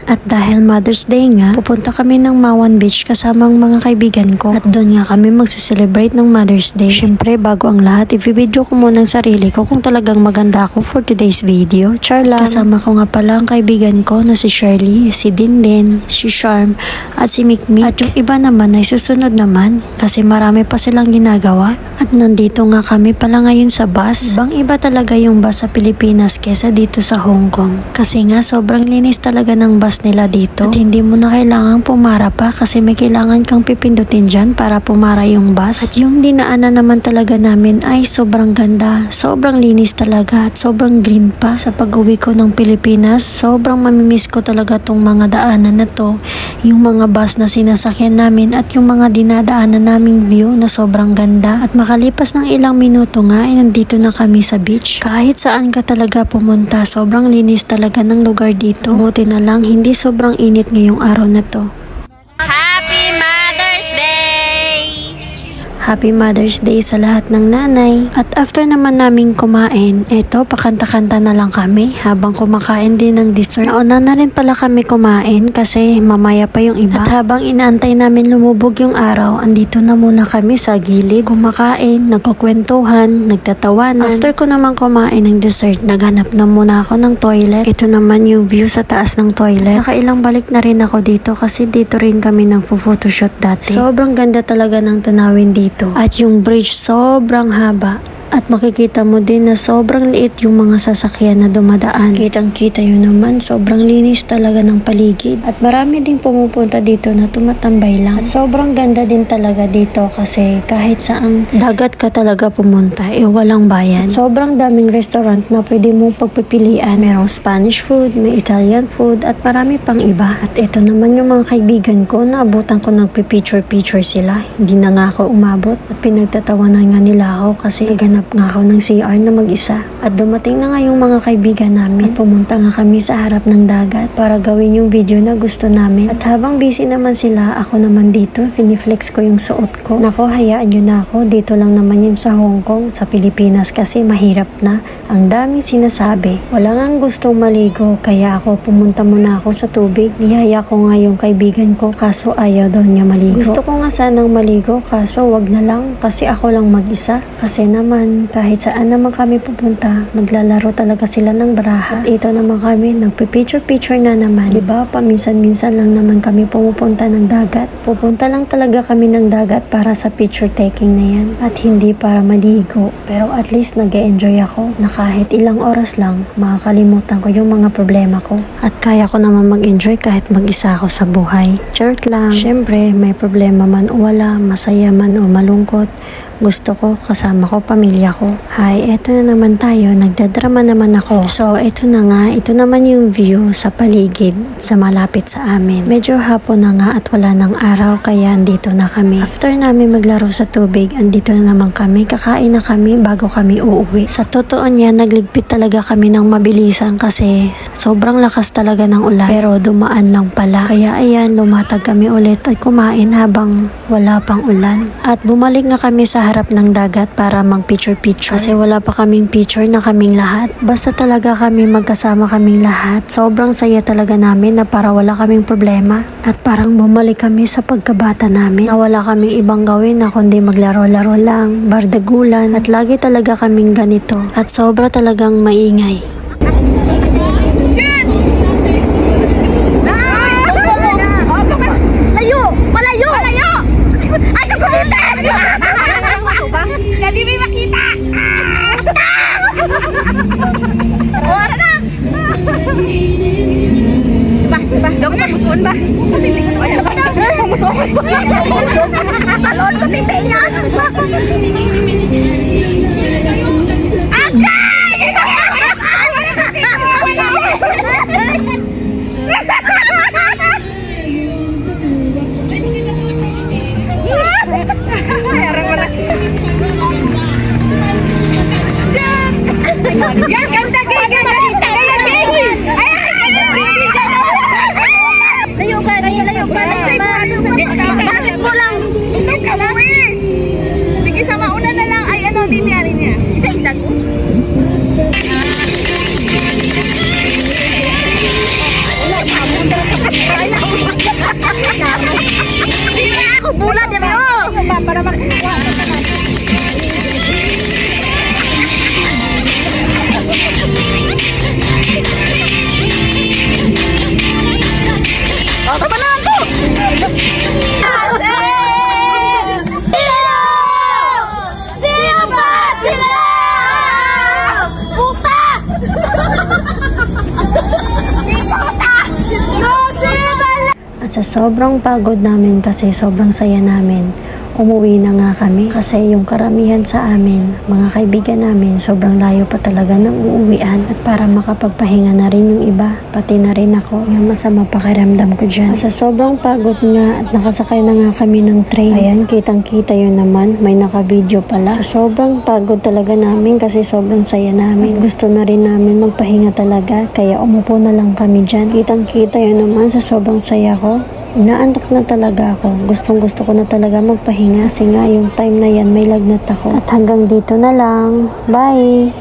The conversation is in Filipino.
At dahil Mother's Day nga, pupunta kami ng Mawan Beach kasama ang mga kaibigan ko. At doon nga kami magsiselebrate ng Mother's Day. Syempre, bago ang lahat, i-video ko muna ang sarili ko kung talagang maganda ako for today's video. Char lang. Kasama ko nga pala ang kaibigan ko na si Shirley, si Dindin, si Charm, at si Mikmik. At yung iba naman ay susunod naman kasi marami pa silang ginagawa. At nandito nga kami pala ngayon sa bus. Ibang iba talaga yung bus sa Pilipinas kesa dito sa Hong Kong. Kasi nga sobrang linis talaga ng bus nila dito. At hindi mo na kailangan pumara pa kasi may kailangan kang pipindutin dyan para pumara yung bus. At yung dinaanan naman talaga namin ay sobrang ganda. Sobrang linis talaga at sobrang green pa. Sa pag-uwi ko ng Pilipinas, sobrang mamimiss ko talaga tong mga daanan na to. Yung mga bus na sinasakyan namin at yung mga dinadaanan naming view na sobrang ganda. At makalipas ng ilang minuto nga ay nandito na kami sa beach. Kahit saan ka talaga pumunta, sobrang linis talaga ng lugar dito. Buti na lang hindi sobrang init ngayong araw na to. Happy Mother's Day! Happy Mother's Day sa lahat ng nanay. At after naman naming kumain, eto, pakanta-kanta na lang kami habang kumakain din ng dessert. Nauna na rin pala kami kumain kasi mamaya pa yung iba. At habang inaantay namin lumubog yung araw, andito na muna kami sa gilid. Kumakain, nagkukwentuhan, nagtatawanan. After ko naman kumain ng dessert, naghanap na muna ako ng toilet. Ito naman yung view sa taas ng toilet. Nakailang balik na rin ako dito kasi dito rin kami nagpo-photoshoot dati. Sobrang ganda talaga ng tanawin dito. At yung bridge sobrang haba. At makikita mo din na sobrang liit yung mga sasakyan na dumadaan. Kitang-kita yun naman, sobrang linis talaga ng paligid. At marami din pumupunta dito na tumatambay lang. At sobrang ganda din talaga dito kasi kahit saang dagat ka talaga pumunta, walang bayan. At sobrang daming restaurant na pwede mong pagpipilian. Merong Spanish food, may Italian food, at marami pang iba. At ito naman yung mga kaibigan ko, naabutan ko nagpipicture-picture sila. Hindi na nga ako umabot at pinagtatawanan nga nila ako kasi ganap nga ako ng CR na mag-isa. At dumating na nga yung mga kaibigan namin. At pumunta nga kami sa harap ng dagat para gawin yung video na gusto namin. At habang busy naman sila, ako naman dito, finiflex ko yung suot ko. Nako, hayaan nyo na ako. Dito lang naman yun sa Hong Kong, sa Pilipinas kasi mahirap na. Ang daming sinasabi. Wala nga gustong maligo, kaya ako pumunta muna ako sa tubig. Niyaya ko nga yung kaibigan ko kaso ayaw daw niya maligo. Gusto ko nga sanang maligo kaso wag na lang kasi ako lang mag-isa. Kasi naman kahit saan naman kami pupunta, maglalaro talaga sila ng baraha. At ito naman kami, nagpipicture-picture na naman. Diba, paminsan-minsan lang naman kami pumupunta ng dagat. Pupunta lang talaga kami ng dagat para sa picture taking na yan. At hindi para maligo. Pero at least nag-e-enjoy ako na kahit ilang oras lang, makakalimutan ko yung mga problema ko. At kaya ko naman mag-enjoy kahit mag-isa ako sa buhay. Charot lang. Siyempre, may problema man o wala, masaya man o malungkot, gusto ko kasama ko pamilya ko. Hi, eto na naman tayo. Nagdadrama naman ako. So, ito na nga. Ito naman yung view sa paligid sa malapit sa amin. Medyo hapon na nga at wala ng araw kaya andito na kami. After namin maglaro sa tubig, andito na naman kami. Kakain na kami bago kami uuwi. Sa totoo niya, nagligpit talaga kami ng mabilisan kasi sobrang lakas talaga ng ulan. Pero dumaan lang pala. Kaya ayan, lumatag kami ulit at kumain habang wala pang ulan. At bumalik nga kami sa harap ng dagat para mag-picture-picture kasi wala pa kaming picture na kaming lahat. Basta talaga kami magkasama kaming lahat. Sobrang saya talaga namin na para wala kaming problema at parang bumalik kami sa pagkabata namin na wala kaming ibang gawin na kundi maglaro-laro lang, bardagulan at lagi talaga kaming ganito at sobra talagang maingay. Hindi may makita! Ora na! Diba? Daw ko pamusuan ba? Pamusuan ba? Salon ko titi niya! Agay! Yan, ganda, ganda, ganda. Layo ka, layo ka. Bakit mo lang? Ito ka lang. Sige, sa mauna na lang. Ay, Bulan niya ba? Para makuha. Oh, tama na ako! At sa sobrang pagod namin kasi sobrang saya namin, umuwi na nga kami kasi yung karamihan sa amin, mga kaibigan namin, sobrang layo pa talaga ng uuwian at para makapagpahinga na rin yung iba, pati na rin ako, nga masama pakiramdam ko dyan. Sa sobrang pagod nga at nakasakay na nga kami ng train, ayan, kitang kita yun naman, may naka-video pala. Sa sobrang pagod talaga namin kasi sobrang saya namin, gusto na rin namin magpahinga talaga, kaya umupo na lang kami dyan. Kitang kita yun naman sa sobrang saya ko. Inaantok na talaga ako. Gustong gusto ko na talaga magpahinga kasi nga yung time na yan may lagnat ako. At hanggang dito na lang. Bye!